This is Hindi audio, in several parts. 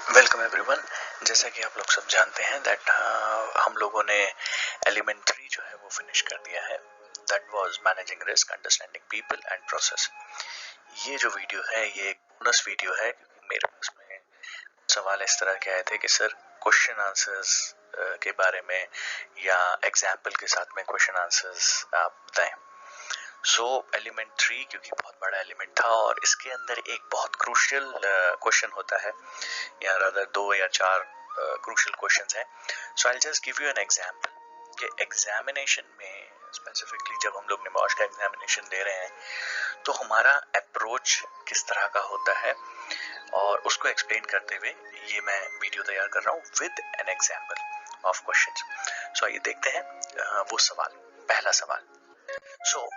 Welcome everyone. जैसा कि आप लोग सब जानते हैं दैट हम लोगों ने एलिमेंट 3 जो है वो फिनिश कर दिया है। That was managing risk, understanding people and process. ये जो वीडियो है ये एक बोनस वीडियो है क्योंकि मेरे पास में सवाल इस तरह के आए थे कि सर क्वेश्चन आंसर्स के बारे में या एग्जाम्पल के साथ में क्वेश्चन आंसर्स आप बताएं। सो एलिमेंट 3 क्योंकि बहुत बड़ा एलिमेंट था और इसके अंदर एक बहुत क्रूशियल क्वेश्चन होता है या रादर 2 या 4 क्रूशियल क्वेश्चंस हैं। So I just give you an example कि एग्जामिनेशन में स्पेसिफिकली जब हम लोग निमॉश का एग्जामिनेशन दे रहे हैं तो हमारा अप्रोच किस तरह का होता है और उसको एक्सप्लेन करते हुए ये मैं वीडियो तैयार कर रहा हूँ with an example of questions. So आइए देखते हैं वो सवाल। पहला सवाल। सो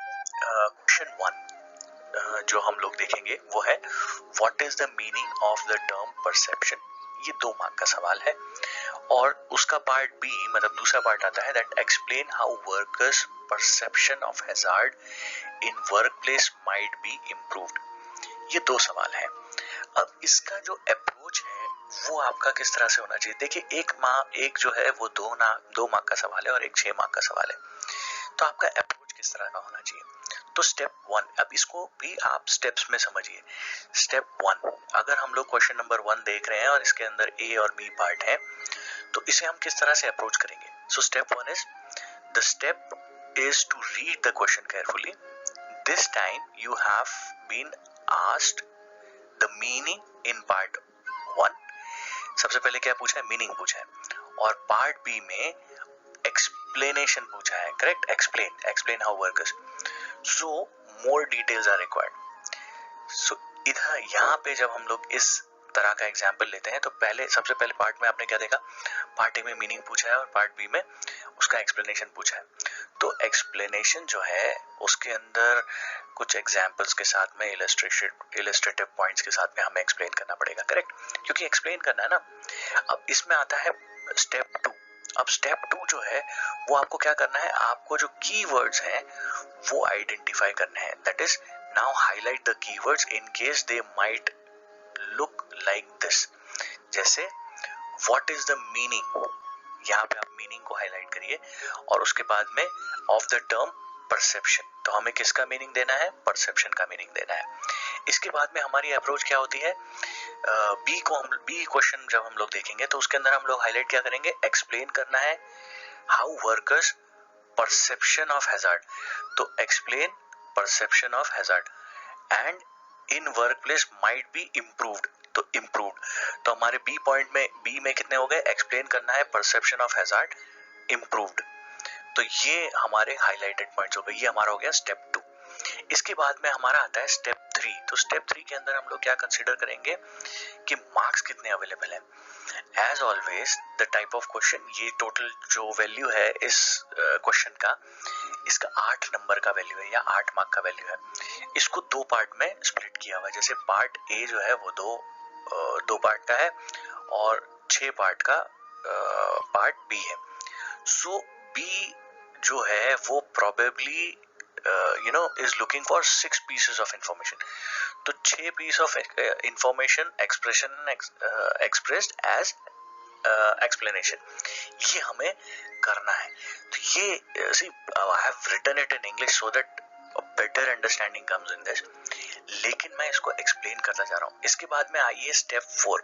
क्वेश्चन 1 जो हम लोग देखेंगे वो है what is the meaning of the term perception. ये 2 मार्क का सवाल है और उसका पार्ट बी मतलब दूसरा पार्ट आता है that explain how workers perception of hazard in workplace might be improved. ये 2 सवाल हैं। अब इसका जो अप्रोच है वो आपका किस तरह से होना चाहिए। देखिए एक जो है वो 2 मार्क का सवाल है और एक 6 मार्क का सवाल है। तो आपका अप्रोच किस तरह का होना चाहिए। तो स्टेप 1, अब इसको भी आप स्टेप्स में समझिए। स्टेप 1, अगर हम लोग क्वेश्चन नंबर 1 देख रहे हैं और इसके अंदर ए और बी पार्ट है तो इसे हम किस तरह से अप्रोच करेंगे। So step 1 is the step is to read the question carefully. This time you have been asked the meaning in part 1। सबसे पहले क्या पूछा है, मीनिंग पूछा है और पार्ट बी में एक्सप्लेनेशन पूछा है। Correct, explain how workers. So more details are required. So इधर यहाँ पे जब हम लोग इस तरह का एग्जाम्पल लेते हैं तो सबसे पहले पार्ट में आपने क्या देखा, पार्ट ए में मीनिंग पूछा है और पार्ट बी में उसका एक्सप्लेनेशन पूछा है। तो एक्सप्लेनेशन जो है उसके अंदर कुछ एग्जाम्पल्स के साथ में इलस्ट्रेटिव पॉइंट्स के साथ में हमें एक्सप्लेन करना पड़ेगा। करेक्ट, क्योंकि एक्सप्लेन करना है ना। अब इसमें आता है स्टेप 2। अब स्टेप 2 जो है वो आपको क्या करना है, आपको जो कीवर्ड्स हैं वो आइडेंटिफाई करने हैं। That is now highlight the keywords in case they might look like this. जैसे व्हाट इज द मीनिंग, यहाँ पे आप मीनिंग को हाईलाइट करिए और उसके बाद में ऑफ द टर्म परसेप्शन। तो हमें किसका मीनिंग देना है, परसेप्शन का मीनिंग देना है। इसके बाद में हमारी अप्रोच क्या होती है, बी क्वेश्चन जब हम लोग देखेंगे तो उसके अंदर हम लोग हाईलाइट क्या करेंगे, एक्सप्लेन करना है how workers perception of hazard. तो explain perception of hazard and in workplace might be improved. तो इम्प्रूव्ड, तो हमारे बी में कितने हो गए, एक्सप्लेन करना है परसेप्शन ऑफ हैजार्ड, इम्प्रूव्ड। तो ये हमारे हाईलाइटेड पॉइंट्स हो गए। ये हमारा हो गया स्टेप 2। इसके बाद में हमारा आता है स्टेप 3। तो स्टेप 3 के अंदर हम लोग क्या कंसीडर करेंगे कि मार्क्स कितने अवेलेबल है। As always the type of question, ये टोटल जो वैल्यू है इस क्वेश्चन का, इसका 8 नंबर का वैल्यू है या 8 मार्क का वैल्यू है। इसको 2 पार्ट में स्प्लिट किया हुआ है। जैसे पार्ट ए जो है वो दो पार्ट का है और 6 पार्ट का पार्ट बी है। सो बी जो है वो probably is looking for 6 pieces of information. तो 6 piece of information expressed as explanation, ये हमें करना है। तो ये see I have written it in English so that a better understanding comes in this, लेकिन मैं इसको एक्सप्लेन करता जा रहा हूँ। इसके बाद में आइए स्टेप 4।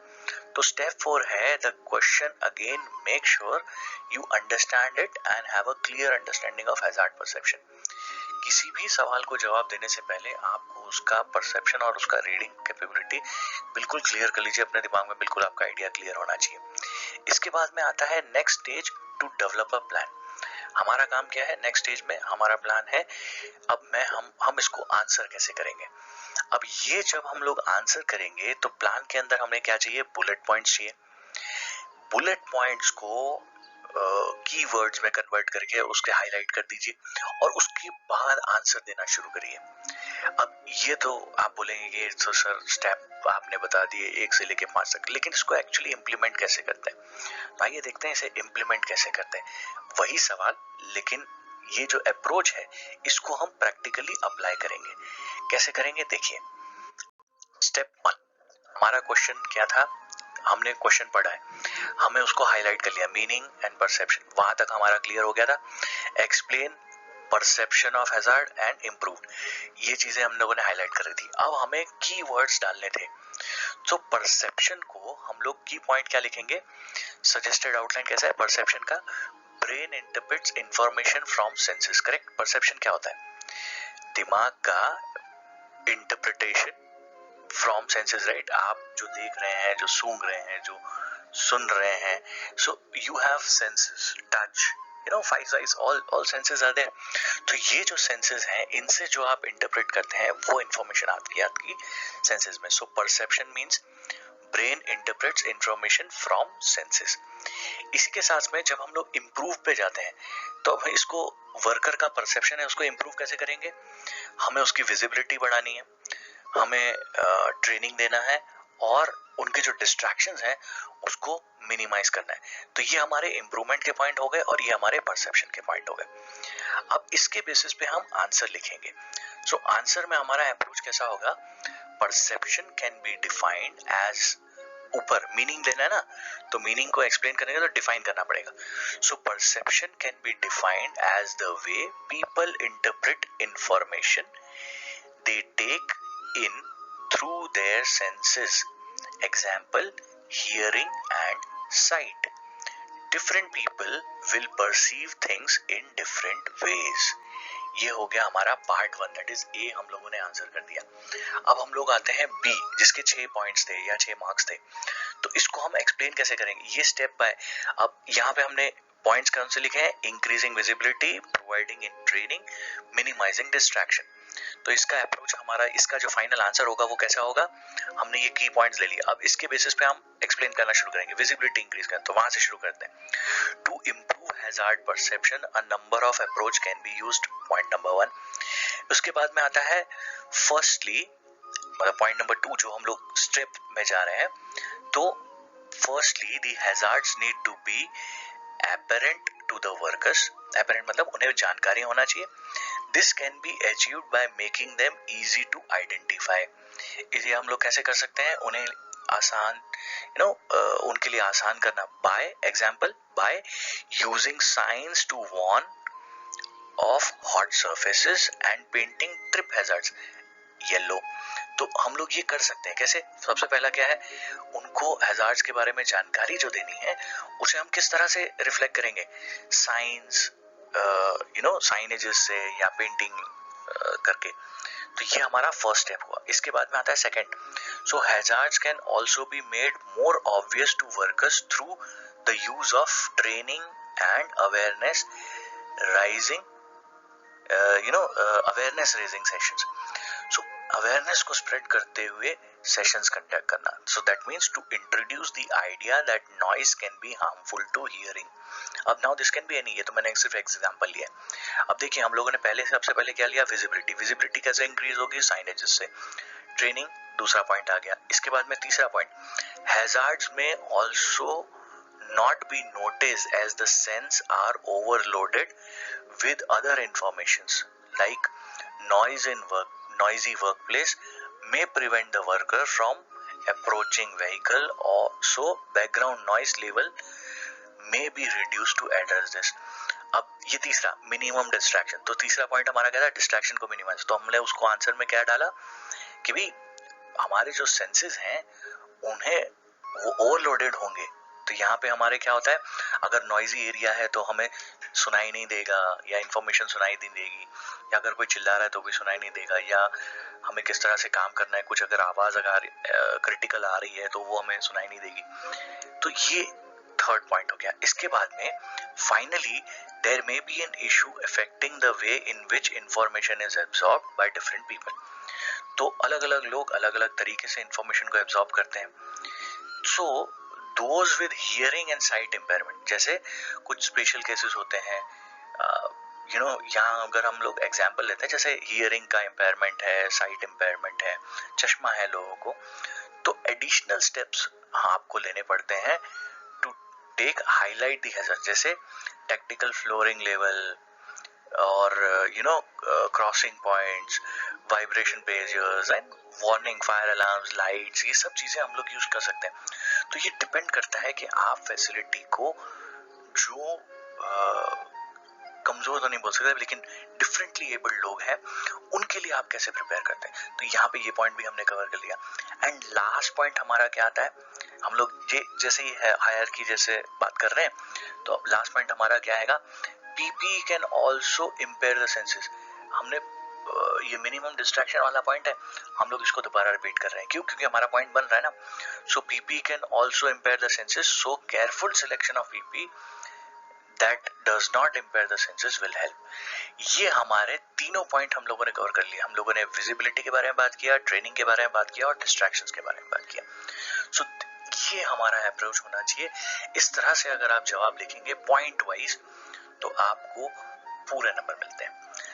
तो स्टेप 4 है the question again make sure you understand it and have a clear understanding of hazard perception. किसी भी सवाल को जवाब देने से पहले आपको उसका परसेप्शन और उसका रीडिंग कैपेबिलिटी बिल्कुल क्लियर कर लीजिए अपने दिमाग में, बिल्कुल आपका आइडिया क्लियर होना चाहिए। इसके बाद में आता है next stage to develop a plan. हमारा काम क्या है, नेक्स्ट स्टेज में हमारा प्लान है अब हम इसको आंसर कैसे करेंगे। अब ये जब हम लोग आंसर करेंगे तो प्लान के अंदर हमें क्या चाहिए, बुलेट पॉइंट्स चाहिए। बुलेट पॉइंट्स को कीवर्ड्स में कन्वर्ट करके उसके हाईलाइट कर दीजिए और उसके बाद आंसर देना शुरू करिए। अब ये तो आप बोलेंगे तो सर स्टेप आपने बता दिए 1 से लेके 5 तक, लेकिन इसको एक्चुअली इम्प्लीमेंट कैसे करते हैं। आइए देखते हैं इसे इम्प्लीमेंट कैसे करते हैं। वही सवाल, लेकिन ये जो अप्रोच है इसको हम प्रैक्टिकली अप्लाई करेंगे। कैसे करेंगे देखिए। स्टेप 1, हमारा क्वेश्चन क्या था, हमने क्वेश्चन पढ़ा है, हमें उसको हाईलाइट कर लिया, मीनिंग एंड परसेप्शन, वहां तक हमारा क्लियर हो गया था। Explain perception of hazard and improve, ये चीजें हम लोगों ने हाईलाइट कर रही थी। अब हमें की वर्ड्स डालने थे। तो परसेप्शन को हम लोग की पॉइंट क्या लिखेंगे, सजेस्टेड आउटलाइन कैसा है परसेप्शन का, brain interprets information from senses, correct. Perception क्या होता है, दिमाग का इंटरप्रिटेशन फ्रॉम सेंसेस, राइट। आप जो देख रहे हैं, जो सूंघ रहे हैं, जो सुन रहे हैं, so you have senses, touch, five sizes, all senses are there. तो ये जो सेंसेस हैं, इनसे जो आप इंटरप्रेट करते हैं वो इंफॉर्मेशन आपकी सेंसेस में। So perception means brain interprets information from senses. इसी के साथ में जब हम लोग इम्प्रूव पे जाते हैं, तो हम इसको वर्कर का परसेप्शन है, उसको इम्प्रूव कैसे करेंगे, हमें उसकी विजिबिलिटी बढ़ानी है, हमें ट्रेनिंग देना है, और उनके जो डिस्ट्रैक्शंस हैं उसको मिनिमाइज करना है। तो ये हमारे इम्प्रूवमेंट के पॉइंट हो गए और ये हमारे परसेप्शन के पॉइंट हो गए। अब इसके बेसिस पे हम आंसर लिखेंगे। सो आंसर में हमारा अप्रोच कैसा होगा, perception can be defined as, ऊपर मीनिंग लेना है ना, तो मीनिंग को एक्सप्लेन करेंगे तो डिफाइन करना पड़ेगा। So perception can be defined as the way people interpret information they take in through their senses. Example, hearing and sight. Different people will perceive things in different ways. ये हो गया हमारा पार्ट 1, दैट इज ए, हम लोगों ने आंसर कर दिया। अब हम लोग आते हैं बी, जिसके 6 पॉइंट्स थे या 6 मार्क्स थे। तो इसको हम एक्सप्लेन कैसे करेंगे, ये स्टेप बाय। अब यहाँ पे हमने पॉइंट्स कौन से लिखे हैं, increasing visibility, providing in training, minimizing distraction. तो इसका अप्रोच हमारा, इसका जो फाइनल आंसर होगा वो कैसा होगा, हमने ये की पॉइंट्स ले लिया, अब इसके बेसिस पे हम एक्सप्लेन करना शुरू करेंगे, विजिबिलिटी इंक्रीज करें। तो वहां से शुरू करते हैं। To improve hazard perception a number of approach can be used, point number 1। उसके बाद में आता है फर्स्टली, मतलब पॉइंट नंबर 2 जो हम लोग स्टेप में जा रहे हैं। तो firstly the hazards need to be apparent to the workers, apparent मतलब उन्हें जानकारी होना चाहिए। This can be achieved by making them easy to identify. इसे हम लोग कैसे कर सकते हैं, उन्हें आसान, उनके लिए आसान करना, by example, by using signs to warn of hot surfaces and painting trip hazards, yellow. तो हम लोग ये कर सकते हैं कैसे, सबसे पहला क्या है, उनको हैजार्ड्स के बारे में जानकारी जो देनी है उसे हम किस तरह से रिफ्लेक्ट करेंगे, साइंस, साइनेजेस से या पेंटिंग करके। तो ये हमारा फर्स्ट स्टेप हुआ। इसके बाद में आता है second, so hazards can also be made more obvious to workers through the use of training and awareness raising, awareness raising sessions. So awareness को स्प्रेड करते हुए सेशंस कंडक्ट करना। So that means to introduce the idea that noise can be harmful to hearing. अब now this can be any, ये तो मैंने सिर्फ एग्जांपल लिया है। अब देखिए हम लोगों ने पहले सबसे पहले क्या लिया, विजिबिलिटी। विजिबिलिटी कैसे इंक्रीज होगी, साइनेजेस से। ट्रेनिंग दूसरा पॉइंट आ गया। इसके बाद में तीसरा पॉइंट, हैजार्ड्स में also not be noticed as the sense are overloaded with other informations like noisy workplace may prevent the worker from approaching vehicle, or so background noise level may be reduced to address this. अब ये तीसरा, मिनिमम डिस्ट्रैक्शन। तो तीसरा पॉइंट हमारा क्या था, डिस्ट्रैक्शन को मिनिमाइज। तो हमने उसको आंसर में क्या डाला कि भाई हमारे जो सेंसेस हैं उन्हें वो ओवरलोडेड होंगे। तो यहाँ पे हमारे क्या होता है, अगर नॉइजी एरिया है तो हमें सुनाई नहीं देगा या इंफॉर्मेशन सुनाई नहीं देगी, या अगर कोई चिल्ला रहा है तो भी सुनाई नहीं देगा, या हमें किस तरह से काम करना है, कुछ अगर आवाज अगर क्रिटिकल आ रही है तो वो हमें सुनाई नहीं देगी। तो ये थर्ड पॉइंट हो गया। इसके बाद में finally there may be an issue affecting the way in which information is absorbed by different people. तो अलग अलग लोग अलग अलग तरीके से इंफॉर्मेशन को एब्सॉर्ब करते हैं। सो those with hearing and sight impairment, जैसे कुछ स्पेशल केसेस होते हैं, यहाँ अगर हम लोग एग्जांपल लेते हैं, जैसे हियरिंग का इम्पेयरमेंट है, साइट इम्पेयरमेंट है, चश्मा है लोगों को, तो एडिशनल स्टेप्स आपको लेने पड़ते हैं to take highlight the hazard, जैसे टेक्निकल फ्लोरिंग लेवल और crossing points, vibration pages and warning, fire alarms, lights, ये सब चीजें हम लोग यूज कर सकते हैं। तो ये डिपेंड करता है कि आप फैसिलिटी को जो कमजोर तो नहीं बोल सकते लेकिन डिफरेंटली एबल्ड लोग हैं उनके लिए आप कैसे प्रिपेयर करते हैं। तो यहाँ पे ये पॉइंट भी हमने कवर कर लिया। एंड लास्ट पॉइंट हमारा क्या आता है, हम लोग ये जैसे ही है हायर की जैसे बात कर रहे हैं तो लास्ट पॉइंट हमारा क्या आएगा, PP can also impair the senses. हमने ये मिनिमम डिस्ट्रैक्शन वाला पॉइंट है, हम लोग इसको दोबारा रिपीट कर रहे हैं। क्यों? क्योंकि हमारा पॉइंट बन रहा है ना। So PP can also impair the senses, so careful selection of PP that does not impair the senses will help। ये हमारे तीनों पॉइंट हम लोगों ने कवर कर लिया। हम लोगों ने विजिबिलिटी के बारे में बात किया, ट्रेनिंग के बारे में बात किया और डिस्ट्रैक्शंस के बारे में बात किया। सो ये हमारा अप्रोच होना चाहिए। इस तरह से अगर आप जवाब लिखेंगे पॉइंट वाइज तो आपको पूरे नंबर मिलते हैं।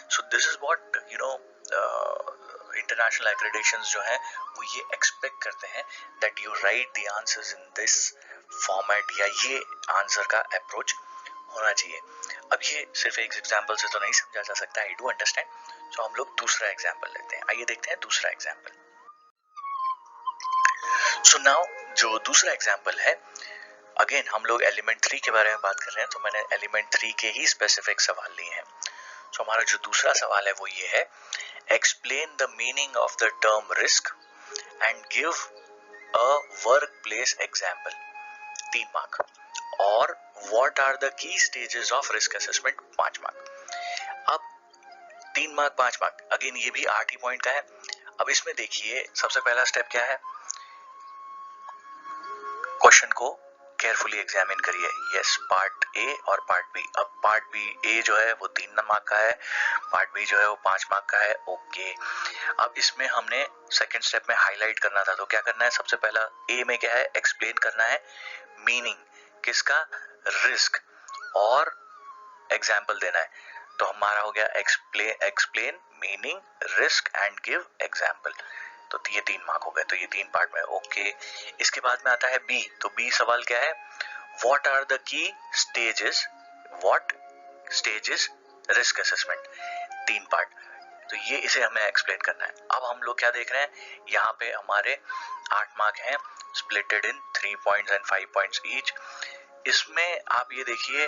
So this is what you know international accreditations जो हैं वो ये एक्सपेक्ट करते हैं that you write the answers in this format, या ये आंसर का अप्रोच होना चाहिए। अब ये सिर्फ एक एग्जांपल से तो नहीं समझा जा सकता, आई डू अंडरस्टैंड। सो हम लोग दूसरा एग्जांपल लेते हैं। आइए देखते हैं दूसरा एग्जांपल। सो नाउ जो दूसरा एग्जांपल है, अगेन हम लोग एलिमेंट 3 के बारे में बात कर रहे हैं तो मैंने एलिमेंट 3 के ही स्पेसिफिक सवाल लिए हैं। सो हमारा जो दूसरा सवाल है वो ये है, explain the meaning of the term risk and give a work place example, 3 mark. और what are the key stages of risk assessment, 5 mark. अब 3 मार्क 5 मार्क, अगेन ये भी 8 ही पॉइंट का है। अब इसमें देखिए सबसे पहला स्टेप क्या है, क्वेश्चन को केयरफुली एग्जामिन करिए। यस, पार्ट ए और पार्ट बी। अब पार्ट बी ए जो है वो 3 मार्क का है, पार्ट बी जो है वो 5 मार्क का है। ओके, अब इसमें हमने सेकंड स्टेप में हाईलाइट करना था, तो क्या करना है, सबसे पहला ए में क्या है, एक्सप्लेन करना है मीनिंग किसका, रिस्क, और एग्जाम्पल देना है। तो हमारा हो गया explain meaning risk and give example. तो ये 3 मार्क हो गए। तो ये 3 पार्ट में ओके। इसके बाद में आता है बी। तो बी सवाल क्या है, what are the key stages, what stages risk assessment, 3 part. तो ये इसे हमें एक्सप्लेन करना है। अब हम लोग क्या देख रहे हैं, यहाँ पे हमारे 8 मार्क हैं splitted in 3 points and 5 points each. इसमें आप ये देखिए,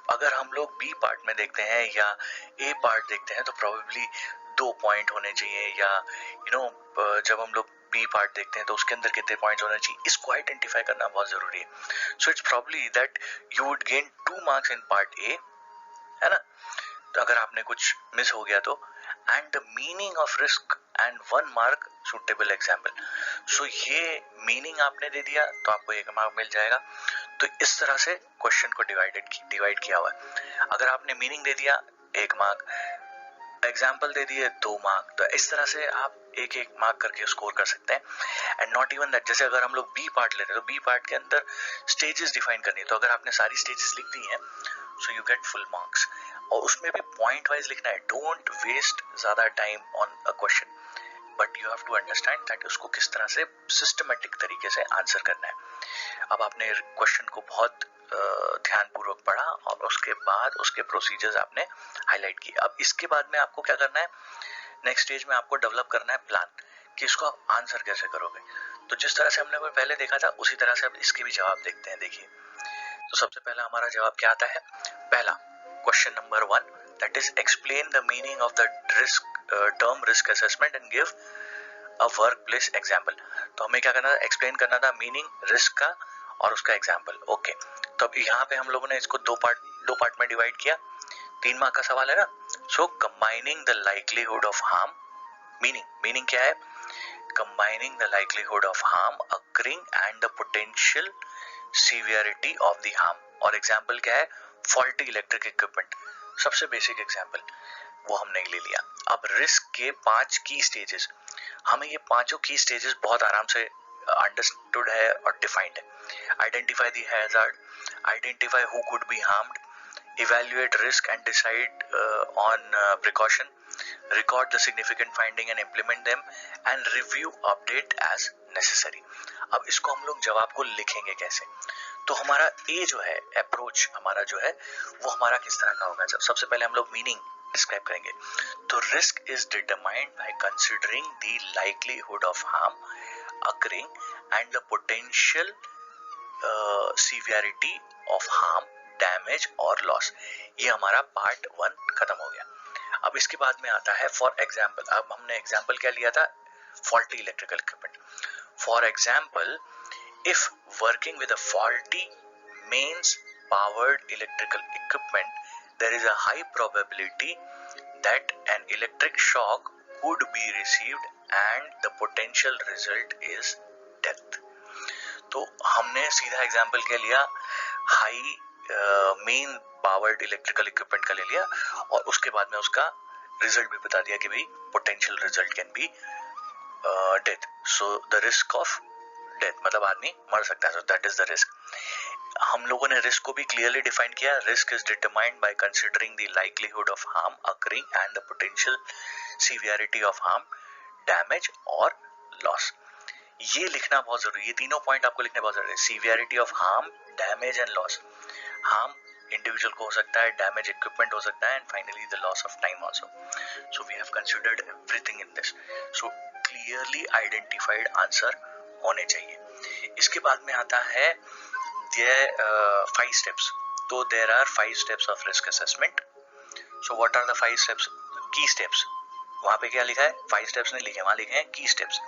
अगर हम लोग बी पार्ट में देखते हैं या ए पार्ट देखते हैं तो प्रोबेबली 2 पॉइंट होने चाहिए, या यू नो जब हम लोग बी पार्ट देखते हैं तो उसके अंदर कितने पॉइंट्स होने चाहिए, इसको आइडेंटिफाई करना बहुत जरूरी है। So it's probably that you would gain 2 marks in part A, है ना। तो अगर आपने कुछ मिस हो गया तो, and the meaning of risk and 1 mark suitable example. So ये मीनिंग आपने दे दिया तो आपको 1 मार्क मिल जाएगा। तो इस तरह से क्वेश्चन को डिवाइड किया हुआ है। अगर आपने मीनिंग दे दिया 1 मार्क, एग्जाम्पल दे दिए 2 मार्क, तो इस तरह से आप 1-1 मार्क करके स्कोर कर सकते हैं। एंड नॉट इवन दैट, जैसे अगर हम लोग बी पार्ट लेते हैं तो बी पार्ट के अंदर स्टेजेस डिफाइन करनी है, तो अगर आपने सारी स्टेजेस लिख दी हैं so you get full marks. और उसमें भी पॉइंट वाइज लिखना है, डोंट वेस्ट ज्यादा time on a question, but you have to understand that उसको किस तरह से सिस्टमेटिक तरीके से आंसर करना है। अब आपने क्वेश्चन को बहुत ध्यानपूर्वक पढ़ा और उसके बाद उसके प्रोसीजर्स आपने हाईलाइट किए। अब इसके बाद में आपको क्या करना है, नेक्स्ट स्टेज में आपको डेवलप करना है प्लान कि इसको आप आंसर कैसे करोगे। तो जिस तरह से हमने पहले देखा था उसी तरह से अब इसके भी जवाब देखते हैं। देखिए, तो सबसे पहला हमारा जवाब क्या आता है, पहला question number 1, that is explain the meaning of the risk term risk assessment and give a work place example. तो हमें क्या करना था, एक्सप्लेन करना था मीनिंग रिस्क का और उसका एग्जाम्पल। ओके, तो अब यहाँ पे हम लोगों ने इसको दो पार्ट में डिवाइड किया। 3 मार्क का सवाल है ना। So combining the likelihood of harm, meaning क्या है, combining the likelihood of harm occurring and the potential severity of the harm, और एग्जाम्पल क्या है, फॉल्टी इलेक्ट्रिक इक्विपमेंट, सबसे बेसिक एग्जाम्पल वो हमने ले लिया। अब रिस्क के 5 की स्टेजेस, हमें ये 5 की स्टेजेस बहुत आराम से अंडरस्टूड है और डिफाइंड है। Identify the hazard, identify who could be harmed, evaluate risk and decide on precaution, record the significant finding and implement them, and review update as necessary। अब इसको हम लोग जवाब को लिखेंगे कैसे, तो हमारा ए जो है अप्रोच हमारा जो है वो हमारा किस तरह का होगा। जब सबसे पहले हम लोग मीनिंग डिस्क्राइब करेंगे, तो risk is determined by considering the likelihood of harm occurring and the potential severity of harm, damage or loss. ये हमारा पार्ट 1 खत्म हो गया. अब इसके बाद में आता है फॉर एग्जाम्पल. अब हमने एग्जाम्पल क्या लिया था? Faulty electrical equipment. For example, if working with a faulty mains powered electrical equipment, there is a high probability that an electric shock could be received and the potential result is death. तो हमने सीधा एग्जाम्पल क्या लिया? High main powered electrical equipment का ले लिया और उसके बाद में उसका रिजल्ट भी बता दिया कि भाई potential result can be death. So the risk of death मतलब आदमी मर सकता है. So that is the risk. हम लोगों ने रिस्क को भी क्लियरली डिफाइन किया. Risk is determined by considering the likelihood of harm occurring and the potential severity of harm, damage और लॉस. ये लिखना बहुत जरूरी है. ये तीनों पॉइंट आपको लिखने बहुत जरूरी है. Severity of harm, damage and loss. Harm individual को हो सकता है, डैमेज इक्विपमेंट हो सकता है, and finally the loss of time also. So we have considered everything in this. So clearly identified answer होने चाहिए. इसके बाद में आता है 5 steps. तो there are 5 steps of risk assessment. So what are the 5 steps? Key steps. वहाँ पे क्या लिखा है? 5 steps नहीं लिखे, वहाँ लिखे हैं key steps.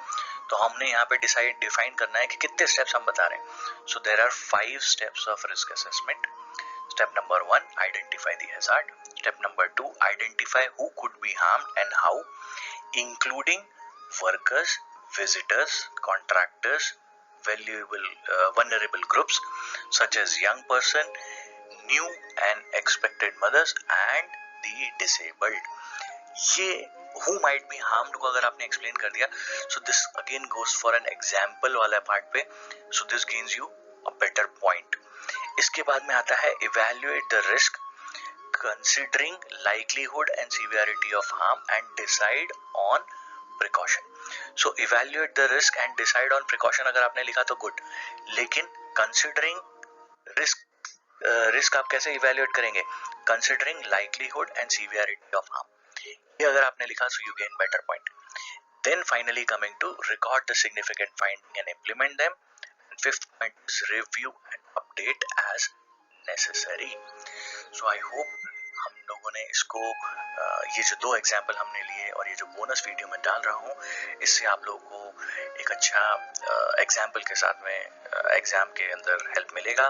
तो हमने यहाँ पे डिफाइन करना है कि कितने steps हम बता रहे हैं. So there are 5 steps of risk assessment. Step number 1, identify the hazard. Step number 2, identify who could be harmed and how, including workers, visitors, contractors, vulnerable groups such as young person, new and expected mothers and the disabled. ये who might be harmed को अगर आपने explain कर दिया, so this again goes for an example वाला पार्ट पे, so this gains you a better point. इसके बाद में आता है evaluate the risk considering likelihood and severity of harm and decide on precaution. So evaluate the risk and decide on precaution अगर आपने लिखा तो good, लेकिन considering risk आप कैसे evaluate करेंगे? Considering likelihood and severity of harm. ये अगर आपने लिखा so you gain better point. Then finally coming to record the significant finding and implement them. And 5th point is review and update as necessary. So I hope हम लोगों ने इसको ये जो 2 एग्जाम्पल हमने लिए और ये जो बोनस वीडियो में डाल रहा हूँ, इससे आप लोगों को एक अच्छा एग्जाम्पल के साथ में एग्जाम के अंदर हेल्प मिलेगा.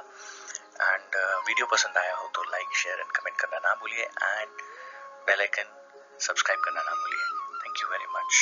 एंड वीडियो पसंद आया हो तो लाइक, शेयर एंड कमेंट करना ना भूलिए एंड बेल आइकन सब्सक्राइब करना ना भूलिए. Thank you very much.